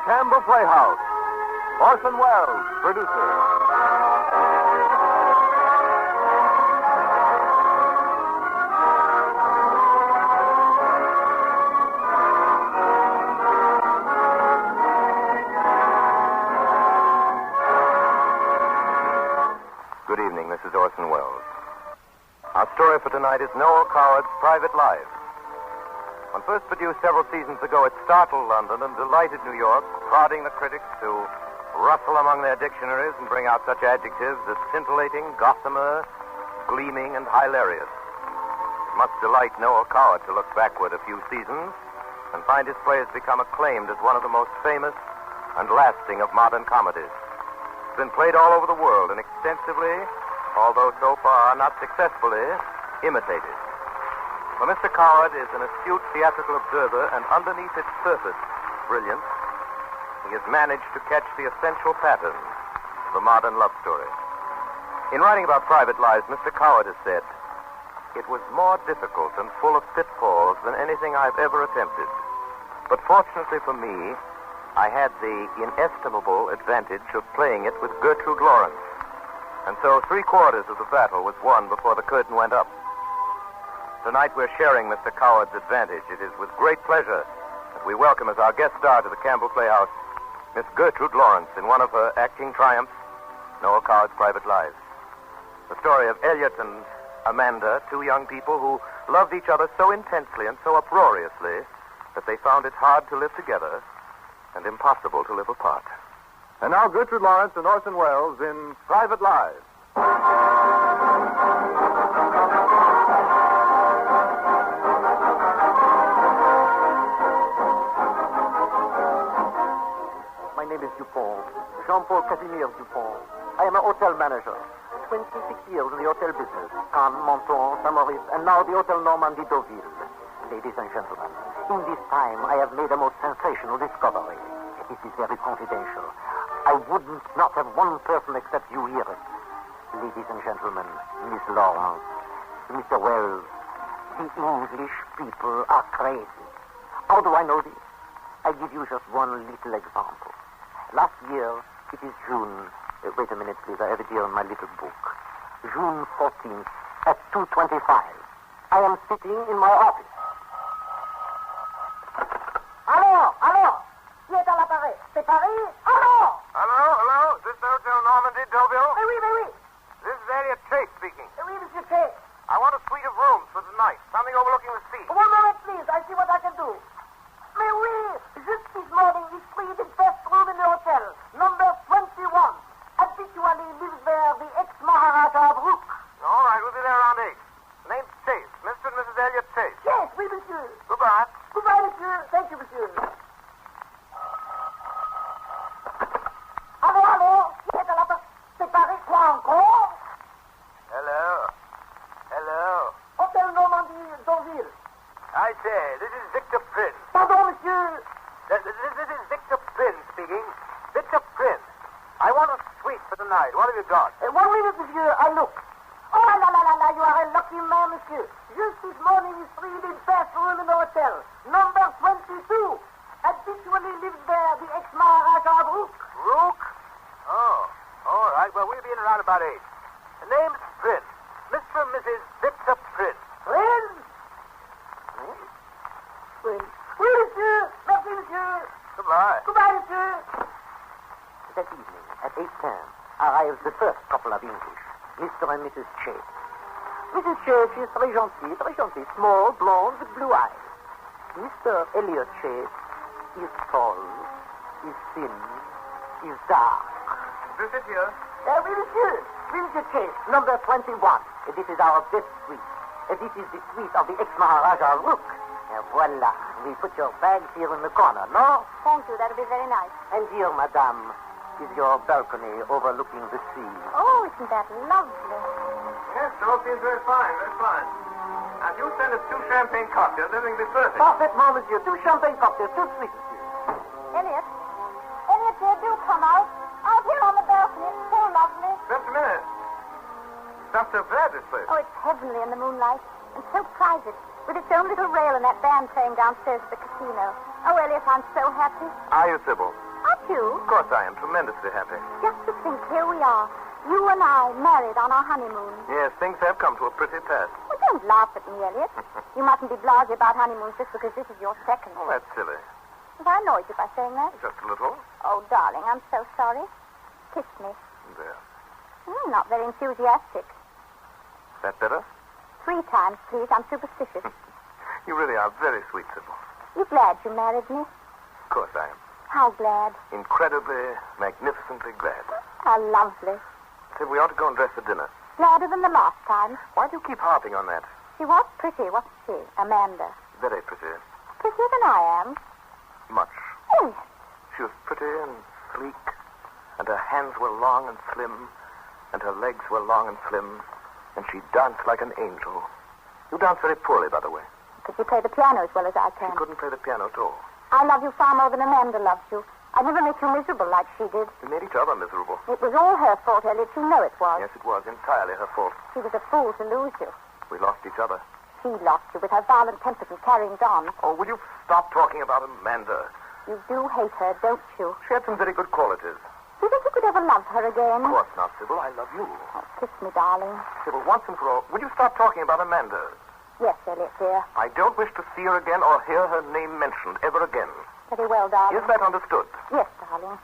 Campbell Playhouse. Orson Welles, producer. Good evening, this is Orson Welles. Our story for tonight is Noel Coward's Private Lives. When first produced several seasons ago, it startled London and delighted New York, prodding the critics to rustle among their dictionaries and bring out such adjectives as scintillating, gossamer, gleaming, and hilarious. It must delight Noel Coward to look backward a few seasons and find his play has become acclaimed as one of the most famous and lasting of modern comedies. It's been played all over the world and extensively, although so far not successfully, imitated. For Mr. Coward is an astute theatrical observer, and underneath its surface brilliance, he has managed to catch the essential pattern of the modern love story. In writing about Private Lives, Mr. Coward has said, "It was more difficult and full of pitfalls than anything I've ever attempted. But fortunately for me, I had the inestimable advantage of playing it with Gertrude Lawrence. And so 3/4 of the battle was won before the curtain went up." Tonight we're sharing Mr. Coward's advantage. It is with great pleasure that we welcome as our guest star to the Campbell Playhouse, Miss Gertrude Lawrence, in one of her acting triumphs, Noel Coward's Private Lives. The story of Elliot and Amanda, two young people who loved each other so intensely and so uproariously that they found it hard to live together and impossible to live apart. And now Gertrude Lawrence and Orson Welles in Private Lives. My name is Dupont, Jean-Paul Casimir Dupont. I am a hotel manager. 26 years in the hotel business. Cannes, Menton, Saint-Maurice, and now the Hotel Normandie Deauville. Ladies and gentlemen, in this time I have made a most sensational discovery. It is very confidential. I wouldn't not have one person except you hear it. Ladies and gentlemen, Miss Lawrence, Mr. Wells, the English people are crazy. How do I know this? I give you just one little example. Last year, it is June. Wait a minute, please. I have it here in my little book. June 14th at 2:25. I am sitting in my office. Allô? Qui est à l'appareil? C'est Paris? Allô? Hello? Is this the Hotel Normandie Deauville? Oui. This is Elliot Chase speaking. Oui, Monsieur Chase. I want a suite of rooms for tonight, something overlooking the sea. One moment, please. I see what I can do. Mais oui, just this morning we freed the best room in the hotel, number 21. Habitually lives there the ex-Maharaja of Rook. All right, we'll be there around 8. Name's Chase, Mr. and Mrs. Elliot Chase. Yes, oui, monsieur. Goodbye. Goodbye, monsieur. Thank you, monsieur. Allô? Qui est à la porte? C'est Paris, quoi encore? Hello. Hôtel Normandie Deauville. I say, this is Victor Prince. Pardon, monsieur. This is Victor Prince speaking. Victor Prince. I want a suite for tonight. What have you got? 1 minute, monsieur. I look. Oh, la, you are a lucky man, monsieur. Just this morning we freed the best room in the hotel, number 22. Habitually lives there the ex-Maharaja of Rook. Rook? Oh, all right. Well, we'll be in around about 8. The name's Prince. Mr. and Mrs. Victor Prince. Prince? Prince. Oui, monsieur. Merci, monsieur. Goodbye. Goodbye, monsieur. That evening, at 8:10, arrives the first couple of English, Mr. and Mrs. Chase. Mrs. Chase is très gentille, small, blonde, with blue eyes. Mr. Elliot Chase is tall, is thin, is dark. Do you sit here? Oui, monsieur. Oui, Monsieur Chase, number 21. This is our best suite. This is the suite of the ex-Maharaja Rook. Voila. We put your bags here in the corner, no? Thank you. That'll be very nice. And here, madame, is your balcony overlooking the sea. Oh, isn't that lovely? Yes, it all seems very fine. Now, if you send us 2 champagne cocktails, everything will be perfect. Parfaitement, monsieur. 2 champagne cocktails, 2 sweet, monsieur. Elliot, dear, do come out. Out here on the balcony. It's so lovely. Just a minute. It's not so bad, this place. Oh, it's heavenly in the moonlight. And so private. With its own little rail and that band playing downstairs at the casino. Oh, Elliot, I'm so happy. Are you, Sybil? too? Of course I am. Tremendously happy. Just to think, here we are. You and I married on our honeymoon. Yes, things have come to a pretty pass. Well, don't laugh at me, Elliot. You mustn't be blasé about honeymoons just because this is your second. Oh, that's silly. Have I annoyed you by saying that? Just a little. Oh, darling, I'm so sorry. Kiss me. There. Not very enthusiastic. That better? 3 times, please. I'm superstitious. You really are very sweet, Sybil. You glad you married me? Of course I am. How glad? Incredibly, magnificently glad. How lovely. Sybil, we ought to go and dress for dinner. Gladder than the last time. Why do you keep harping on that? She was pretty, wasn't she, Amanda? Very pretty. Prettier than I am. Much. Yes. She was pretty and sleek, and her hands were long and slim, and her legs were long and slim, and she danced like an angel. You dance very poorly, by the way. Could you play the piano as well as I can? She couldn't play the piano at all. I love you far more than Amanda loves you. I never make you miserable like she did. We made each other miserable. It was all her fault, Elliot. You know it was. Yes, it was entirely her fault. She was a fool to lose you. We lost each other. She lost you with her violent tempers and carryings on. Oh, will you stop talking about Amanda? You do hate her, don't you? She had some very good qualities. Do you think you could ever love her again? Of course not, Sybil. I love you. Oh, kiss me, darling. Sybil, once and for all, will you stop talking about Amanda? Yes, Elliot, dear. I don't wish to see her again or hear her name mentioned ever again. Very well, darling. Is that understood? Yes, darling.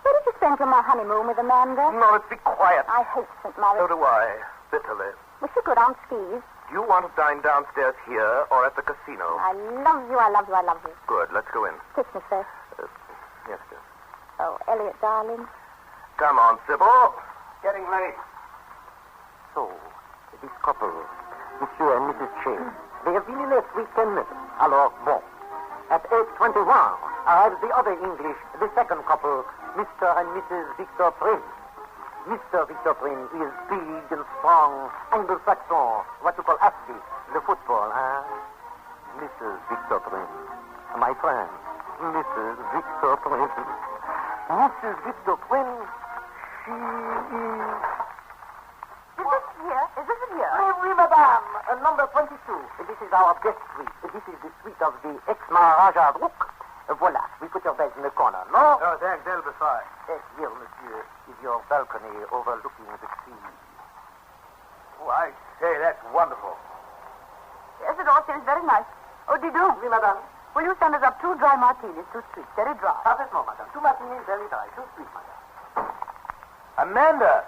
Where did you spend your honeymoon with Amanda? Norris, be quiet. I hate St. So Moritz. do I. Bitterly. Was she good on skis? Do you want to dine downstairs here or at the casino? I love you, I love you, I love you. Good. Let's go in. Kiss me first. Yes, dear. Oh, Elliot, darling. Come on, Sybil. Getting late. So, this couple, Monsieur and Mrs. Chase, they have been in there 10 minutes. Alors, bon. At 8:21, arrives the other English, the second couple, Mr. and Mrs. Victor Prince. Mr. Victor Prince is big and strong, Anglo-Saxon, what you call athlete, the football, huh? Mrs. Victor Prince, my friend, Mrs. Victor Prince. Mrs. Victor Prince, she is... Is this here? Is this here? Oui, madame. Number 22. This is our guest suite. This is the suite of the ex-Maharaja Rook. Voila. We put your beds in the corner, no? Oh, thanks. That'll be fine. Here, monsieur, is your balcony overlooking the sea. Oh, I say, that's wonderful. Yes, it all seems very nice. Oh, do? Oui, madame. Will you send us up 2 dry martinis, 2 sweet, very dry? Parfaitement, madame. 2 matinees, very dry. 2 sweet, madame. Amanda!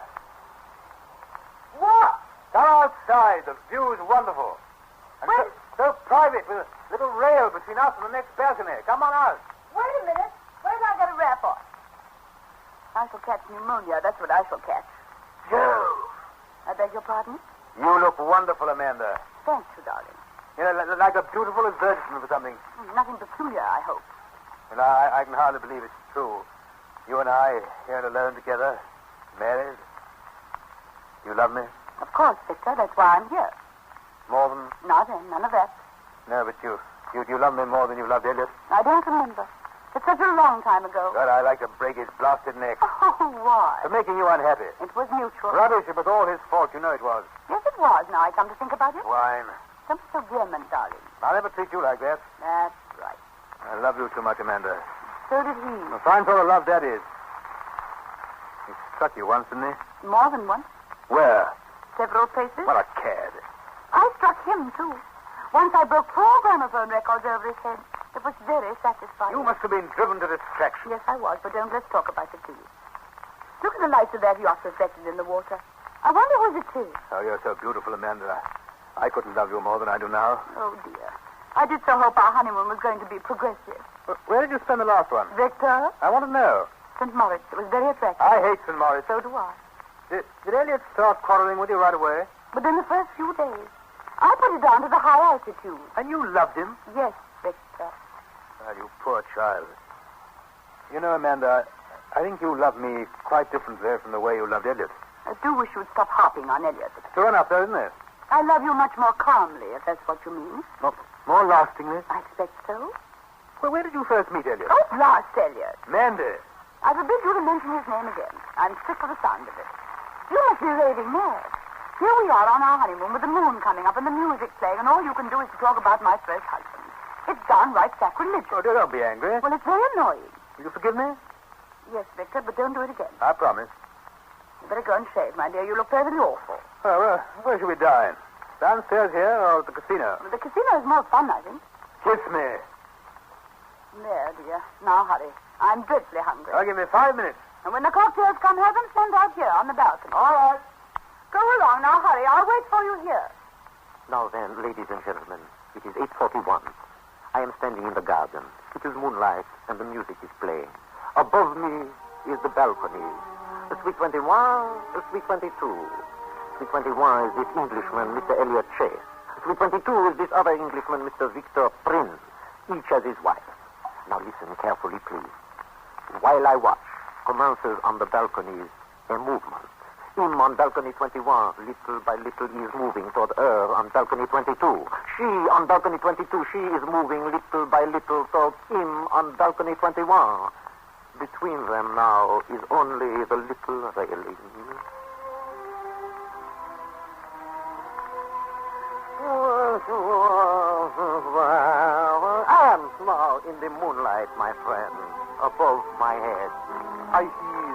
What? Come outside. The view's wonderful. And so private with a little rail between us and the next balcony. Come on out. Wait a minute. Where did I get a wrap on? I shall catch pneumonia. That's what I shall catch. Joe! I beg your pardon? You look wonderful, Amanda. Thank you, darling. You know, like a beautiful advertisement for something. Nothing peculiar, I hope. And I can hardly believe it's true. You and I here alone together, married. You love me? Of course, Victor. That's why I'm here. More than... None of that. No, but you love me more than you loved Elliot. I don't remember. It's such a long time ago. God, I'd like to break his blasted neck. Oh, why? For making you unhappy. It was mutual. Rubbish, it was all his fault. You know it was. Yes, it was. Now I come to think about it. Wine. Don't be so vehement, darling. I'll never treat you like that. That's right. I love you too much, Amanda. So did he. A fine sort of love that is. He struck you once, didn't he? More than once. Where? Several places. What a cad. I struck him, too. Once I broke 4 gramophone records over his head. It was very satisfying. You must have been driven to distraction. Yes, I was, but don't let's talk about it, please. Look at the lights of that yacht reflected in the water. I wonder whose it is. Oh, you're so beautiful, Amanda. I couldn't love you more than I do now. Oh, dear. I did so hope our honeymoon was going to be progressive. Where did you spend the last one? Victor? I want to know. St. Moritz. It was very attractive. I hate St. Moritz. So do I. Did Elliot start quarreling with you right away? Within the first few days. I put it down to the high altitude. And you loved him? Yes, Victor. Oh, you poor child. You know, Amanda, I think you love me quite differently from the way you loved Elliot. I do wish you would stop harping on Elliot. True enough, though, isn't it? I love you much more calmly, if that's what you mean. More lastingly? I expect so. Well, where did you first meet Elliot? Oh, blast Elliot. Mandy. I forbid you to mention his name again. I'm sick of the sound of it. You must be raving mad. Here we are on our honeymoon with the moon coming up and the music playing, and all you can do is to talk about my first husband. It's downright sacrilegious. Oh, don't be angry. Well, it's very annoying. Will you forgive me? Yes, Victor, but don't do it again. I promise. You better go and shave, my dear. You look perfectly awful. Where should we dine? Downstairs here or at the casino? The casino is more fun, I think. Kiss me. There, dear. Now hurry. I'm dreadfully hungry. Give me 5 minutes. And when the cocktails come, have them sent out here on the balcony. All right. Go along now, hurry. I'll wait for you here. Now then, ladies and gentlemen, it is 8:41. I am standing in the garden. It is moonlight, and the music is playing. Above me is the balcony. The Suite 21, the Suite 22. Suite 21 is this Englishman, Mr. Elliot Chase. Suite 22 is this other Englishman, Mr. Victor Prince. Each has his wife. Now listen carefully, please. While I watch, commences on the balconies a movement. Him on balcony 21, little by little, he is moving toward her on balcony 22. She on balcony 22, she is moving little by little toward him on balcony 21. Between them now is only the little railing. I am now in the moonlight, my friend. Above my head, I hear...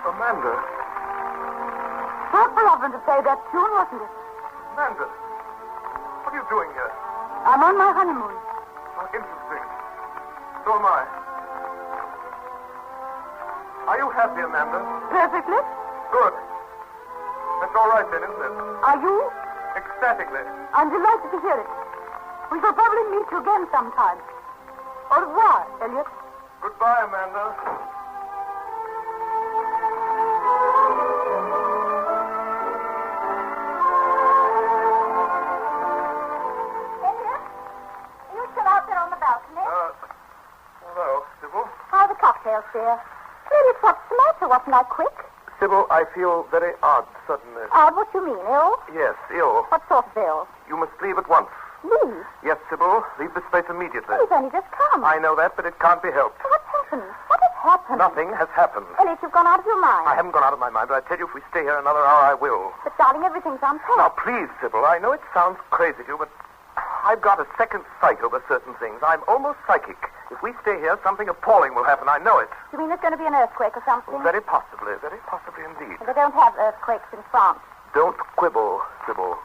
Amanda. Thoughtful of them to play that tune, wasn't it? Amanda. What are you doing here? I'm on my honeymoon. Oh, interesting. So am I. Are you happy, Amanda? Perfectly. Good. That's all right then, isn't it? Are you? Ecstatically. I'm delighted to hear it. We shall probably meet you again sometime. Au revoir, Elliot. Goodbye, Amanda. Cocktails, dear. Really, what's the matter? Wasn't I quick? Sybil, I feel very odd suddenly. Odd? What do you mean? Ill? Yes, ill. What sort of ill? You must leave at once. Leave? Yes, Sybil. Leave this place immediately. He's only just come. I know that, but it can't be helped. What's happened? What has happened? Nothing has happened. Elliot, you've gone out of your mind. I haven't gone out of my mind, but I tell you, if we stay here another hour, I will. But, darling, everything's unpacked. Now, please, Sybil, I know it sounds crazy to you, but I've got a second sight over certain things. I'm almost psychic. If we stay here, something appalling will happen. I know it. You mean there's going to be an earthquake or something? Very possibly indeed. They don't have earthquakes in France. Don't quibble, Sybil.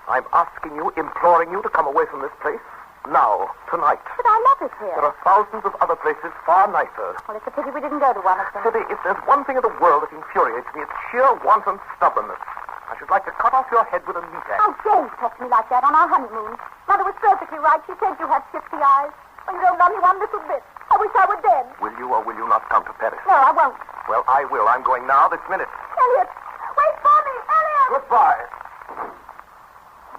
I'm asking you, imploring you to come away from this place. Now, tonight. But I love it here. There are thousands of other places far nicer. Well, it's a pity we didn't go to one of them. Sybil, if there's one thing in the world that infuriates me, it's sheer wanton stubbornness. I should like to cut off your head with a meat axe. How dare you talk to me like that on our honeymoon? Mother was perfectly right. She said you had shifty eyes. Well, you don't love me one little bit. I wish I were dead. Will you or will you not come to Paris? No, I won't. Well, I will. I'm going now, this minute. Elliot! Wait for me! Elliot! Goodbye.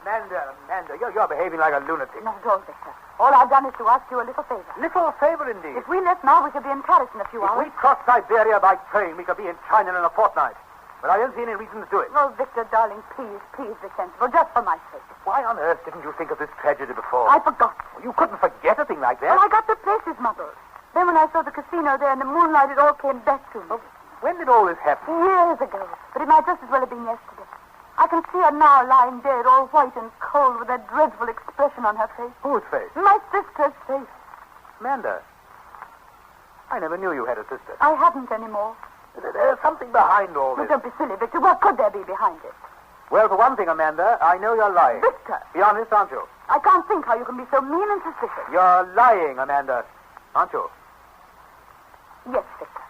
Amanda, you're behaving like a lunatic. Not at all, Victor. All I've done is to ask you a little favor. Little favor indeed. If we left now, we could be in Paris in a few If hours. we cross Siberia by train, we could be in China in a fortnight. But I don't see any reason to do it. Oh, Victor, darling, please be sensible, just for my sake. Why on earth didn't you think of this tragedy before? I forgot. Well, you couldn't forget a thing like that. Well, I got the places muddled. Then when I saw the casino there in the moonlight, it all came back to me. Well, when did all this happen? Years ago. But it might just as well have been yesterday. I can see her now lying dead, all white and cold, with that dreadful expression on her face. Whose face? My sister's face. Amanda. I never knew you had a sister. I haven't anymore. There's something behind all Oh, this. don't be silly, Victor. What could there be behind it? Well, for one thing, Amanda, I know you're lying. Victor! Be honest, aren't you? I can't think how you can be so mean and suspicious. You're lying, Amanda, aren't you? Yes, Victor.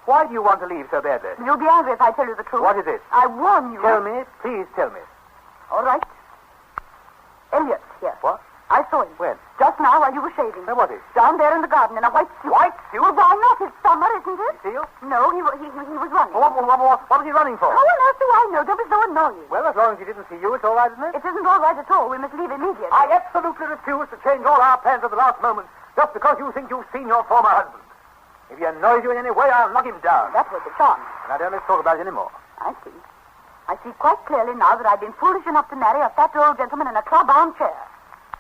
Why do you want to leave so badly? You'll be angry if I tell you the truth. What is it? I warn you. Tell me. Please tell me. All right. Elliot, here. What? I saw him. When? Just now while you were shaving. Now, what is? Down there in the garden in a white suit. White suit? Well, why not? It's summer, isn't it? See you? No, he was running. What was he running for? How on earth do I know? Don't be so annoying. Well, as long as he didn't see you, it's all right, isn't it? It isn't all right at all. We must leave immediately. I absolutely refuse to change all our plans at the last moment just because you think you've seen your former husband. If he annoys you in any way, I'll knock him down. That would be charming. Now, don't let's talk about it anymore. I see. I see quite clearly now that I've been foolish enough to marry a fat old gentleman in a club armchair.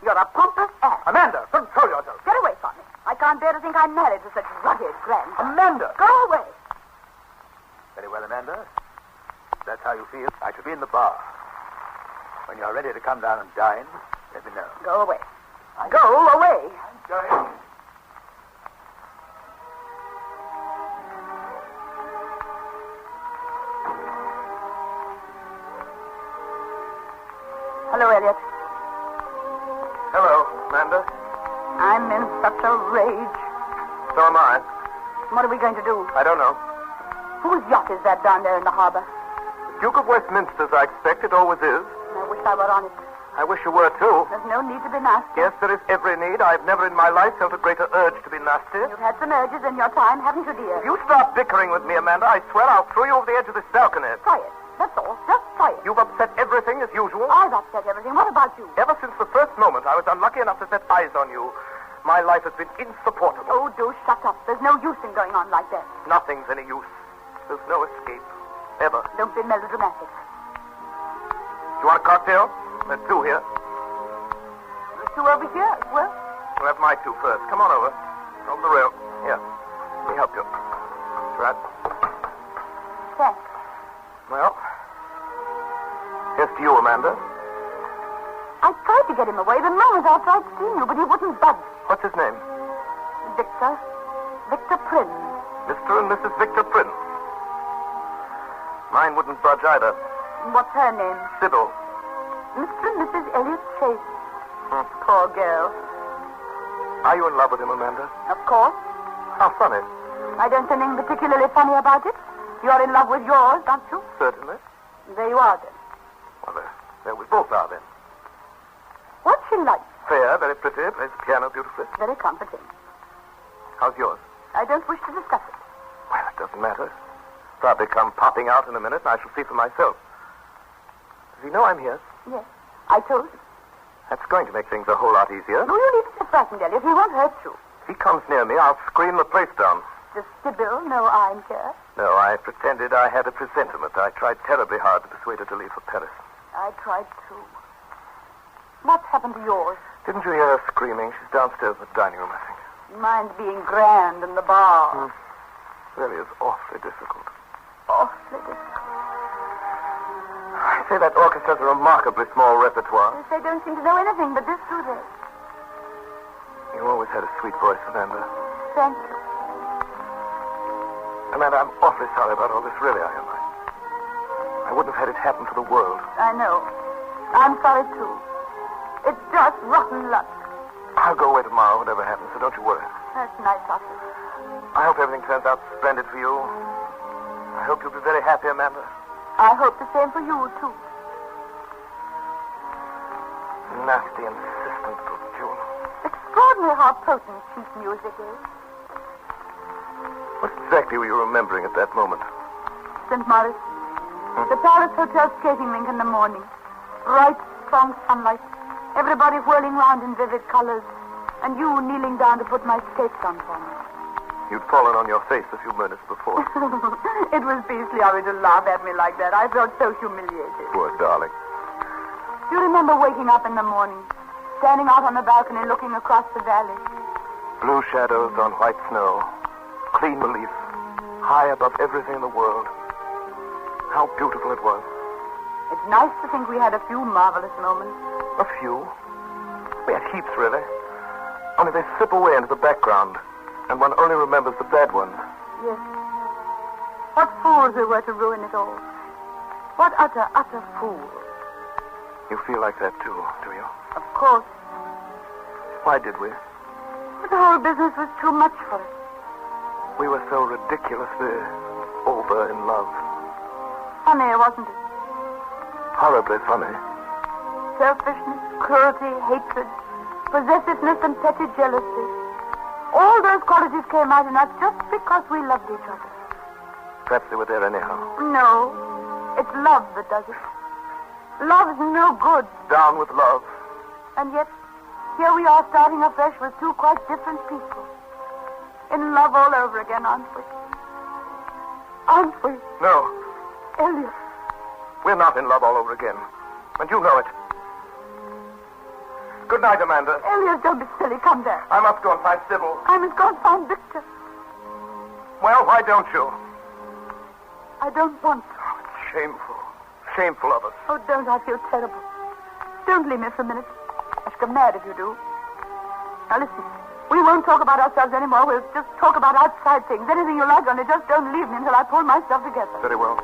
You're a pompous ass. Amanda, control yourself. Get away from me. I can't bear to think I'm married to such rugged grandson. Amanda! Go away. Very well, Amanda. If that's how you feel, I shall be in the bar. When you're ready to come down and dine, let me know. Go away. Go away. I'm going. Hello, Elliot. Hello, Amanda. I'm in such a rage. So am I. What are we going to do? I don't know. Whose yacht is that down there in the harbor? The Duke of Westminster's, I expect. It always is. I wish I were on it. I wish you were, too. There's no need to be nasty. Yes, there is every need. I've never in my life felt a greater urge to be nasty. You've had some urges in your time, haven't you, dear? If you start bickering with me, Amanda, I swear I'll throw you over the edge of this balcony. Try it. That's all. Just try it. You've upset everything as usual. I've upset everything. What about you? Ever since the first moment I was unlucky enough to set eyes on you, my life has been insupportable. Oh, do shut up. There's no use in going on like that. Nothing's any use. There's no escape. Ever. Don't be melodramatic. Do you want a cocktail? There's two here. There's two over here as well. We'll have my two first. Come on over. Over the rail. Here. Let me help you. That's right. Thanks. Well, here's to you, Amanda. I tried to get him away the moment after I'd seen you, but he wouldn't budge. What's his name? Victor. Victor Prince. Mr. and Mrs. Victor Prince. Mine wouldn't budge either. What's her name? Sybil. Mr. and Mrs. Elliot Chase. Poor girl. Are you in love with him, Amanda? Of course. How funny. I don't see anything particularly funny about it. You're in love with yours, aren't you? Certainly. There you are, then. Well, there we both are, then. What's she like? Fair, very pretty, plays the piano beautifully. Very comforting. How's yours? I don't wish to discuss it. Well, it doesn't matter. Probably come popping out in a minute, and I shall see for myself. Does he know I'm here? Yes. I told you. That's going to make things a whole lot easier. No, you need to be frightened, Elliot. He won't hurt you. If he comes near me, I'll scream the place down. Does Sybil know I'm here? No, I pretended I had a presentiment. I tried terribly hard to persuade her to leave for Paris. I tried to. What's happened to yours? Didn't you hear her screaming? She's downstairs in the dining room, I think. Mine's being grand in the bar. Really is awfully difficult. Awfully difficult. I say that orchestra has a remarkably small repertoire. They don't seem to know anything but this, do they? You always had a sweet voice, Amanda. Thank you. Amanda, I'm awfully sorry about all this, really, I am. I wouldn't have had it happen for the world. I know. I'm sorry, too. It's just rotten luck. I'll go away tomorrow, whatever happens, so don't you worry. That's nice of you. I hope everything turns out splendid for you. I hope you'll be very happy, Amanda. I hope the same for you, too. Nasty, insistent little June. Extraordinary how potent cheap music is. What exactly were you remembering at that moment? St. Maurice. The Palace Hotel skating rink in the morning. Bright, strong sunlight. Everybody whirling round in vivid colors. And you kneeling down to put my skates on for me. You'd fallen on your face a few minutes before. It was beastly of you to laugh at me like that. I felt so humiliated. Poor darling. Do you remember waking up in the morning, standing out on the balcony looking across the valley? Blue shadows on white snow. Clean relief. High above everything in the world. How beautiful it was. It's nice to think we had a few marvelous moments. A few. We had heaps, really. Only they slip away into the background, and one only remembers the bad ones. Yes. What fools we were to ruin it all. What utter fools. You feel like that, too, do you? Of course. Why did we? But the whole business was too much for us. We were so ridiculously over in love. Funny, wasn't it? Horribly funny. Selfishness, cruelty, hatred, possessiveness, and petty jealousy. All those qualities came out in us just because we loved each other. Perhaps they were there anyhow. No, it's love that does it. Love's no good. Down with love. And yet, here we are starting afresh with two quite different people. In love all over again, aren't we? Aren't we? No. Elliot. We're not in love all over again. And you know it. Good night, Amanda. Elliot, don't be silly. Come back. I must go and find Sybil. I must go and find Victor. Well, why don't you? I don't want to. Oh, it's shameful. Shameful of us. Oh, don't. I feel terrible. Don't leave me for a minute. I shall go mad if you do. Now, listen. We won't talk about ourselves anymore. We'll just talk about outside things. Anything you like, only just don't leave me until I pull myself together. Very well.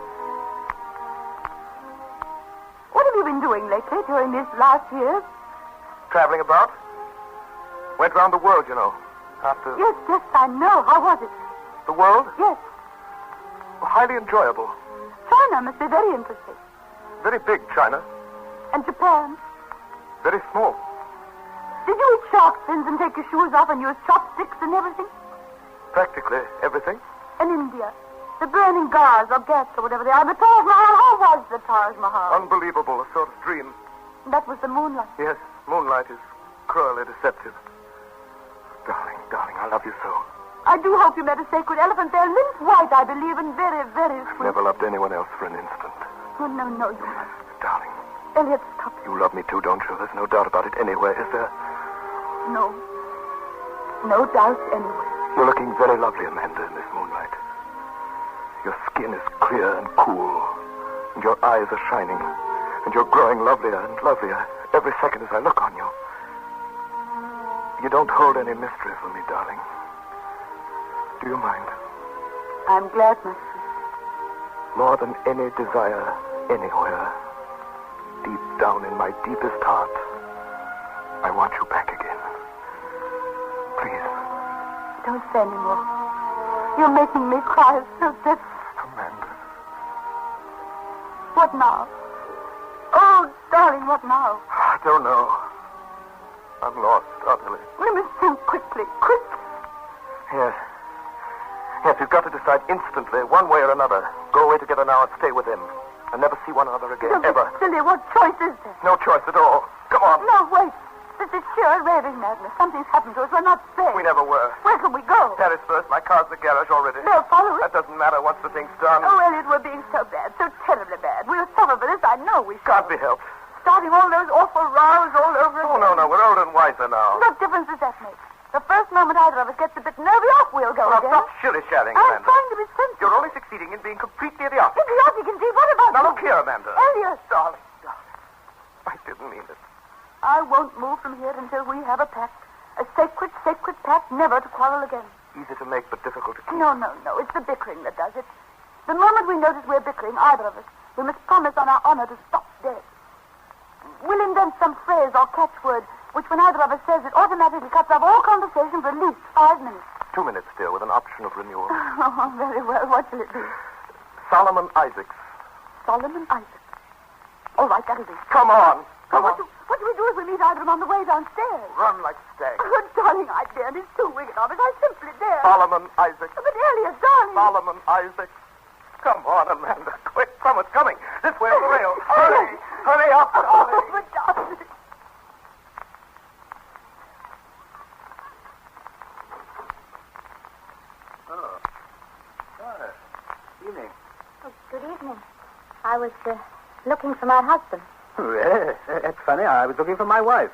What have you been doing lately during these last years? Traveling about. Went round the world, you know. After... Yes, I know. How was it? The world? Yes. Well, highly enjoyable. China must be very interesting. Very big, China. And Japan? Very small. Did you eat shark fins and take your shoes off and use chopsticks and everything? Practically everything. And India? The burning gars or gas or whatever they are. The Taj Mahal. How was the Taj Mahal? Unbelievable. A sort of dream. That was the moonlight. Yes. Moonlight is cruelly deceptive. Darling, I love you so. I do hope you met a sacred elephant there. Lynch white, I believe, and very, very sweet. Never loved anyone else for an instant. Oh, no, you must. Darling. Elliot, stop. You love me too, don't you? There's no doubt about it anywhere, is there? No. No doubt anywhere. You're looking very lovely, Amanda, in this moonlight. Your skin is clear and cool, and your eyes are shining, and you're growing lovelier and lovelier every second as I look on you. You don't hold any mystery for me, darling. Do you mind? I'm glad, my sweet. More than any desire anywhere, deep down in my deepest heart, I want you back again. Please. Don't say any more. You're making me cry so deeply. Amanda. What now? Oh, darling, what now? I don't know. I'm lost, utterly. We must think quickly. Yes. Yes, we've got to decide instantly, one way or another. Go away together now and stay with him. And never see one another again, Don't ever. be silly. What choice is there? No choice at all. Come on. No, wait. This is sheer raving madness. Something's happened to us. We're not safe. We never were. Where can we go? Paris first. My car's in the garage already. They'll follow us. That doesn't matter once the thing's done. Oh, Elliot, we're being so bad. So terribly bad. We'll suffer for this. I know we shall. Can't be helped. Starting all those awful rows all over again. Oh, no. We're older and wiser now. What difference does that make? The first moment either of us gets a bit nervy off, we'll go Well, again. stop shilly-shallying, I'm Amanda. trying to be sensible. You're only succeeding in being completely idiotic. Idiotic indeed. What about Now, you? look here, Amanda. Elliot. Darling. I didn't mean it. I won't move from here until we have a pact. A sacred pact never to quarrel again. Easy to make, but difficult to keep. No. It's the bickering that does it. The moment we notice we're bickering, either of us, we must promise on our honor to stop dead. We'll invent some phrase or catchword which, when either of us says it, automatically cuts off all conversation for at least 5 minutes. 2 minutes still, with an option of renewal. Oh, very well. What shall it be? Solomon Isaacs. Solomon Isaacs. All right, that'll do. Come on. What do we do if we meet either of them on the way downstairs? Run like stags. Oh, darling, I daren't. It's too wicked of us. I simply dare. Solomon Isaacs. But Elliot, darling. Solomon Isaacs. Come on, Amanda. Quick, someone's coming. This way on the rail. Hurry. Hurry up, Oh, darling. but darling. Evening. Oh, good evening. I was looking for my husband. Well, that's funny. I was looking for my wife.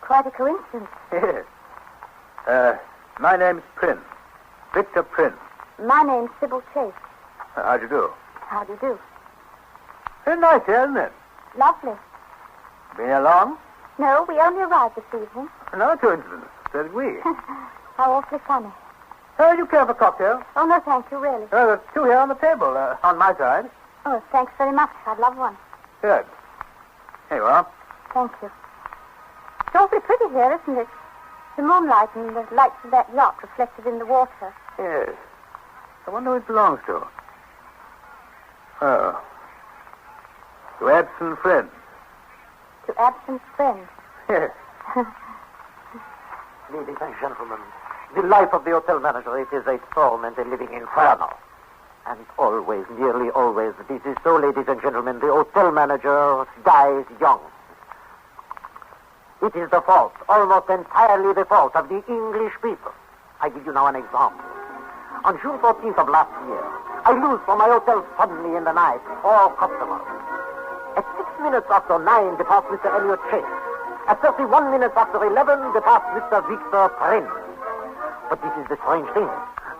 Quite a coincidence. Yes. My name's Prince. Victor Prince. My name's Sybil Chase. How'd you do? How do you do? Very nice here, isn't it? Lovely. Been here long? No, we only arrived this evening. Another coincidence. So did we. How awfully funny. You care for a cocktail? Oh, no, thank you, really. There's 2 here on the table, on my side. Oh, thanks very much. I'd love one. Good. Here you are. Thank you. It's awfully pretty here, isn't it? The moonlight and the lights of that yacht reflected in the water. Yes. I wonder who it belongs to. Oh. To absent friends. To absent friends. Yes. Ladies and gentlemen, the life of the hotel manager, it is a storm and a living inferno. And always, nearly always, this is so, ladies and gentlemen, the hotel manager dies young. It is the fault, almost entirely the fault, of the English people. I give you now an example. On June 14th of last year, I lose from my hotel suddenly in the night 4 customers. At 6 minutes after 9 departs Mr. Elliot Chase. At 31 minutes after 11 departs Mr. Victor Prince. But this is the strange thing.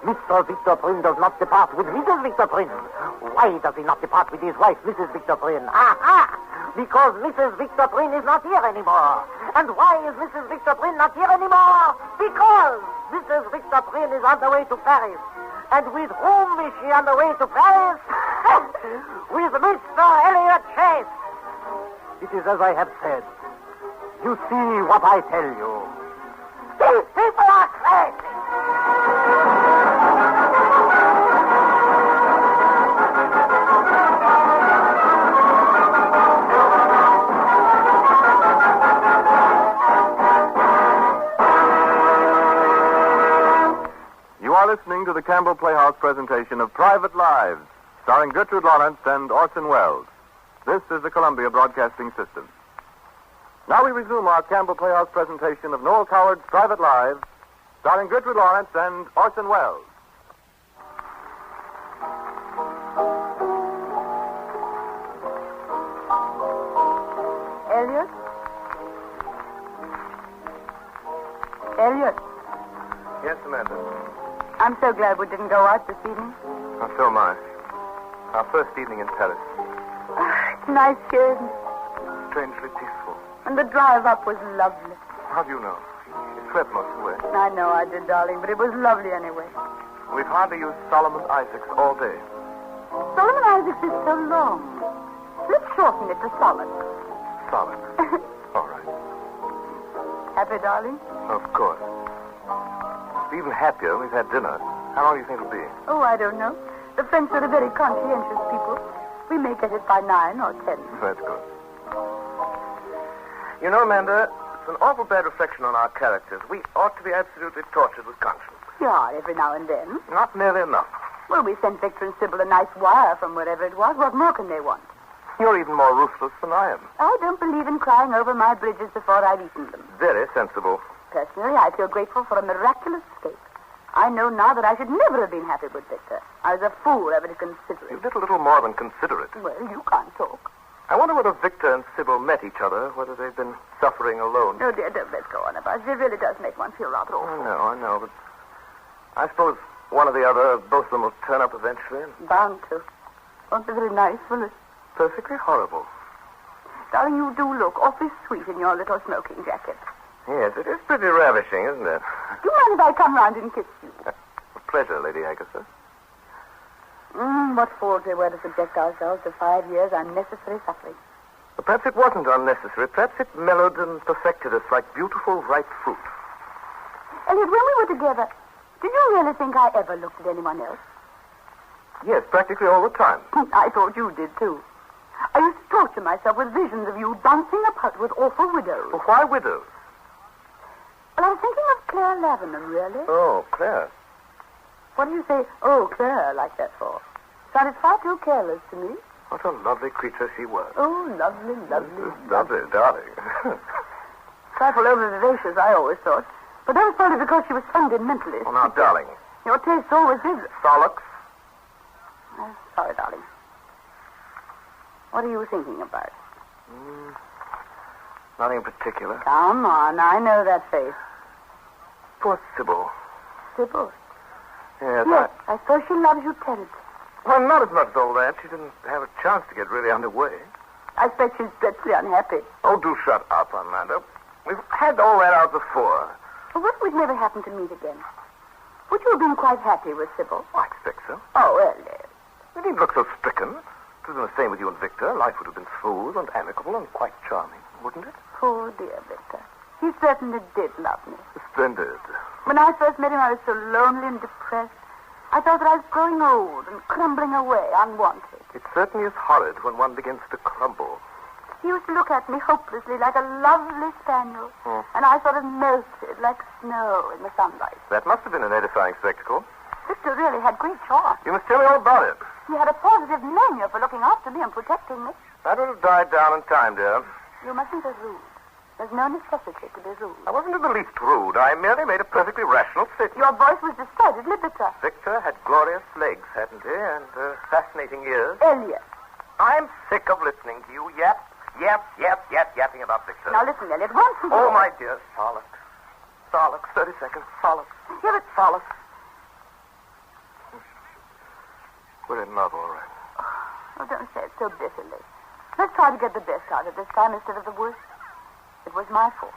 Mr. Victor Prince does not depart with Mrs. Victor Prince. Why does he not depart with his wife, Mrs. Victor Prince? Aha! Because Mrs. Victor Prince is not here anymore. And why is Mrs. Victor Prince not here anymore? Because Mrs. Victor Prince is on the way to Paris. And with whom is she on the way to Paris? With Mr. Elliot Chase. It is as I have said. You see what I tell you. These people are crazy. You are listening to the Campbell Playhouse presentation of Private Lives, starring Gertrude Lawrence and Orson Welles. This is the Columbia Broadcasting System. Now we resume our Campbell Playhouse presentation of Noel Coward's Private Lives, starring Gertrude Lawrence and Orson Welles. Elliot? Elliot, Yes, Amanda. I'm so glad we didn't go out this evening. Oh, so am I. Our first evening in Paris. It's nice here, isn't it? Strangely peaceful. And the drive up was lovely. How do you know? It swept most of the way. I know I did, darling, but it was lovely anyway. We've hardly used Solomon Isaacs all day. Solomon Isaacs is so long. Let's shorten it to Solid. Solid. All right. Happy, darling? Of course. Even happier, we've had dinner. How long do you think it'll be? Oh, I don't know. The French are a very conscientious people. We may get it by 9 or 10. That's good. You know, Amanda, it's an awful bad reflection on our characters. We ought to be absolutely tortured with conscience. Yeah, every now and then. Not nearly enough. Well, we sent Victor and Sybil a nice wire from wherever it was. What more can they want? You're even more ruthless than I am. I don't believe in crying over my bridges before I've eaten them. Very sensible. Personally, I feel grateful for a miraculous escape. I know now that I should never have been happy with Victor. I was a fool ever to consider You it. did a little more than considerate. Well, you can't talk. I wonder whether Victor and Sybil met each other, whether they've been suffering alone. Oh, dear, don't let's go on about it. It really does make one feel rather awful. I know, but I suppose one or the other, both of them will turn up eventually. Bound to. Won't be very nice, will it? Perfectly horrible. Darling, you do look awfully sweet in your little smoking jacket. Yes, it is pretty ravishing, isn't it? Do you mind if I come round and kiss you? A pleasure, Lady Agatha. What fools we were to subject ourselves to 5 years unnecessary suffering. But perhaps it wasn't unnecessary. Perhaps it mellowed and perfected us like beautiful, ripe fruit. Elliot, when we were together, did you really think I ever looked at anyone else? Yes, practically all the time. I thought you did, too. I used to torture myself with visions of you dancing apart with awful widows. Well, why widows? Well, I was thinking of Claire Lavenham, really. Oh, Claire. What do you say, oh, Claire, like that for? Sounded far too careless to me. What a lovely creature she was. Oh, lovely, lovely. Lovely, darling. Trifle over-vivacious, I always thought. But that was probably because she was fundamentalist. Oh, now, darling. Your taste always is. Solix? Sorry, darling. What are you thinking about? Nothing in particular. Come on, I know that face. Poor Sybil. Sybil? Yes, Yes, I suppose she loves you terribly. Well, not as much as all that. She didn't have a chance to get really underway. I expect she's dreadfully unhappy. Oh, do shut up, Amanda. We've had all that out before. Well, what if we'd never happened to meet again? Would you have been quite happy with Sybil? I expect so. Oh, well, You didn't look so stricken. It was the same with you and Victor. Life would have been smooth and amicable and quite charming, wouldn't it? poor dear Victor. He certainly did love me. Splendid. When I first met him, I was so lonely and depressed. I thought that I was growing old and crumbling away unwanted. It certainly is horrid when one begins to crumble. He used to look at me hopelessly like a lovely spaniel, and I sort of melted like snow in the sunlight. That must have been an edifying spectacle. Victor really had great charm. You must tell me all about it. He had a positive mania for looking after me and protecting me. That would have died down in time, dear. You mustn't be rude. There's no necessity to be rude. I wasn't in the least rude. I merely made a perfectly rational statement. Your voice was decidedly bitter. Victor had glorious legs, hadn't he? And fascinating ears. Elliot. I'm sick of listening to you yapping about Victor. Now listen, Elliot. Once again. Oh, my dear, Solix. Solix, 30 seconds. Solix. Here it's Solix. We're in love, all right. Oh, don't say it so bitterly. Let's try to get the best out of this time instead of the worst. It was my fault.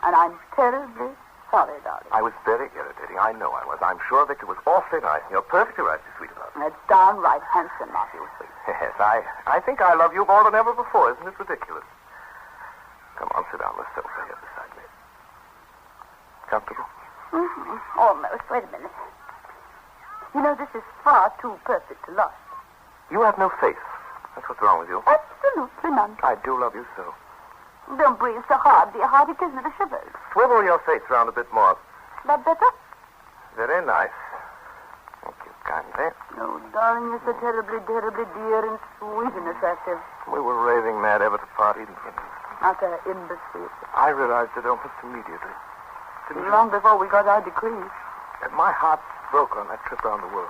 And I'm terribly sorry, darling. I was very irritating. I know I was. I'm sure Victor was awfully nice, and you're perfectly right to be sweet about it. That's downright handsome of you, sweet. Yes, I think I love you more than ever before. Isn't it ridiculous? Come on, sit down on the sofa here beside me. Comfortable? Mm-hmm. Almost. Wait a minute. You know, this is far too perfect to last. You have no face. That's what's wrong with you. Absolutely none. I do love you so. Don't breathe so hard, dear heart. It gives me the shivers. Swivel your face round a bit more. That better? Very nice. Thank you kindly. No, darling, you're so terribly, terribly dear and sweet and attractive. We were raving mad ever to part, didn't we? Utter imbecile. I realized it almost immediately. Didn't you? Long before we got our degrees. My heart broke on that trip around the world.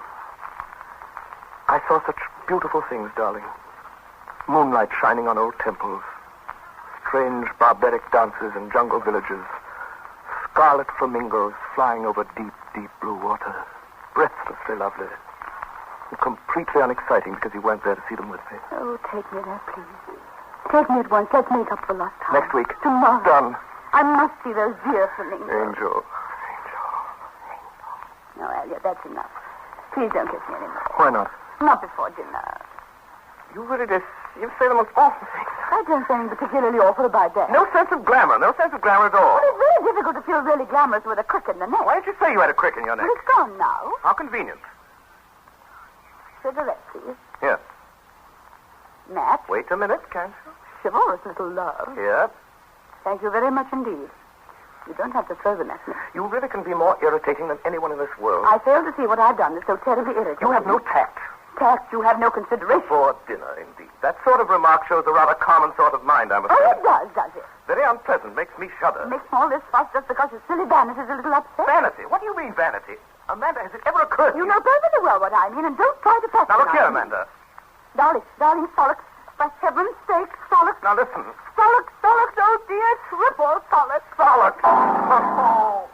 I saw such beautiful things, darling. Moonlight shining on old temples. Strange barbaric dances in jungle villages. Scarlet flamingos flying over deep, deep blue water. Breathlessly lovely. And completely unexciting because you weren't there to see them with me. Oh, take me there, please. Take me at once. Let's make up for lost time. Next week. Tomorrow. Done. I must see those dear flamingos. Angel. No, Elliot, that's enough. Please don't kiss me anymore. Why not? Not before dinner. You really just... You say the most awful things. I don't say anything particularly awful about that. No sense of glamour. No sense of glamour at all. But it's very difficult to feel really glamorous with a crick in the neck. Why didn't you say you had a crick in your neck? Well, it's gone now. How convenient. Cigarette, please. Here. Match. Wait a minute, can't you? Chivalrous little love. Here. Thank you very much indeed. You don't have to throw them at me. You really can be more irritating than anyone in this world. I fail to see what I've done that's so terribly irritating. You have no tact. Tact, you have no consideration. For dinner, indeed. That sort of remark shows a rather common sort of mind, I'm afraid. Oh, it does it? Very unpleasant. Makes me shudder. Makes all this fuss just because your silly vanity is a little upset. Vanity? What do you mean, vanity? Amanda, has it ever occurred to you? You know perfectly well what I mean, and don't try to pass Now, look it here, on. Amanda. Darling, Solix. For heaven's sake, Solix. Now, listen. Solix, oh dear, triple Solix. Solix. Oh.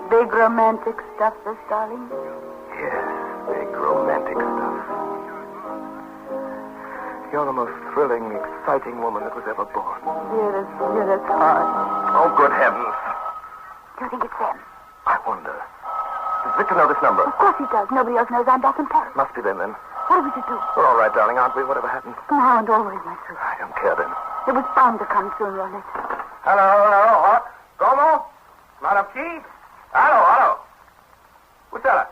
Big romantic stuff, this, darling. Yes, big romantic stuff. You're the most thrilling, exciting woman that was ever born. Dearest heart. Oh, good heavens. Do you think it's them? I wonder. Does Victor know this number? Of course he does. Nobody else knows I'm back in Paris. Must be them, then. What are we to do? We're all right, darling, aren't we? Whatever happens. Now and always, my sweet. I don't care, then. It was bound to come sooner or later. Hello. What? Como? Madame qui? Hello. What's that?